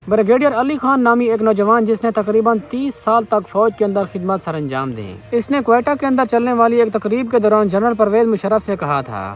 Brigadier Ali Khan नामी एक नौजवान जिसने तकरीबन 30 साल तक फौज के अंदर खिदमत सर अंजाम दी, इसने क्वेटा के अंदर चलने वाली एक तकरीब के दौरान जनरल परवेज मुशर्रफ से कहा था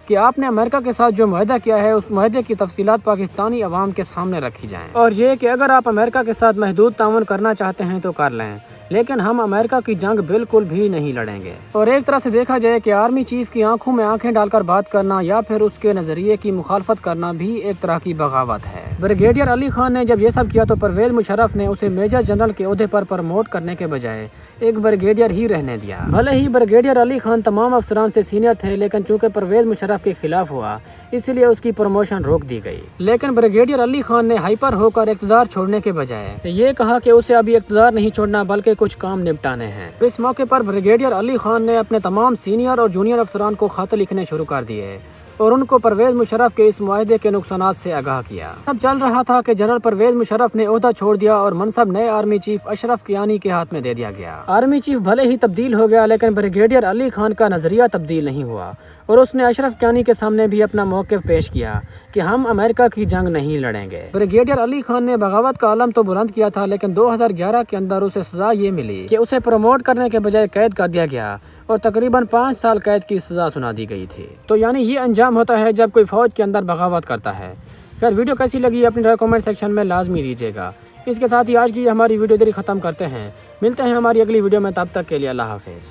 कि आपने अमेरिका के साथ जो मुआहदा किया है उस मुआहदे की तफसीलात पाकिस्तानी अवाम के सामने रखी जाएं, और ये कि अगर आप अमेरिका के साथ महदूद ताउन करना चाहते हैं तो कर लें, लेकिन हम अमेरिका की जंग बिल्कुल भी नहीं लड़ेंगे। और एक तरह से देखा जाए कि आर्मी चीफ की आंखों में आंखें डालकर बात करना या फिर उसके नजरिए की मुखालफत करना भी एक तरह की बगावत है। ब्रिगेडियर अली खान ने जब ये सब किया तो परवेज मुशर्रफ ने उसे मेजर जनरल के ओहदे पर प्रमोट करने के बजाय एक ब्रिगेडियर ही रहने दिया। भले ही ब्रिगेडियर अली खान तमाम अफसरान से सीनियर थे, लेकिन चूंकि परवेज मुशर्रफ के खिलाफ हुआ इसलिए उसकी प्रमोशन रोक दी गई। लेकिन ब्रिगेडियर अली खान ने हाइपर होकर इक़्तिदार छोड़ने के बजाय ये कहा कि उसे अभी इक़्तिदार नहीं छोड़ना बल्कि कुछ काम निपटाने हैं। इस मौके पर ब्रिगेडियर अली खान ने अपने तमाम सीनियर और जूनियर अफसरान को खत लिखने शुरू कर दिए और उनको परवेज मुशर्रफ के इस मुआहदे के नुकसानात से आगाह किया। तब चल रहा था कि जनरल परवेज मुशर्रफ ने ओहदा छोड़ दिया और मनसब नए आर्मी चीफ अशरफ कियानी के हाथ में दे दिया गया। आर्मी चीफ भले ही तब्दील हो गया, लेकिन ब्रिगेडियर अली खान का नजरिया तब्दील नहीं हुआ और उसने अशरफ कियानी के सामने भी अपना मौक़िफ़ पेश किया कि हम अमेरिका की जंग नहीं लड़ेंगे। ब्रिगेडियर अली खान ने बगावत का आलम तो बुलंद किया था, लेकिन 2011 के अंदर उसे सजा ये मिली कि उसे प्रमोट करने के बजाय कैद कर दिया गया और तकरीबन 5 साल कैद की सजा सुना दी गई थी। तो यानी ये अंजाम होता है जब कोई फौज के अंदर बगावत करता है। खैर, वीडियो कैसी लगी अपनी राय कमेंट सेक्शन में लाजमी दीजिएगा। इसके साथ ही आज की हमारी वीडियो इधर ही खत्म करते हैं। मिलते हैं हमारी अगली वीडियो में, तब तक के लिए अल्लाह हाफिज़।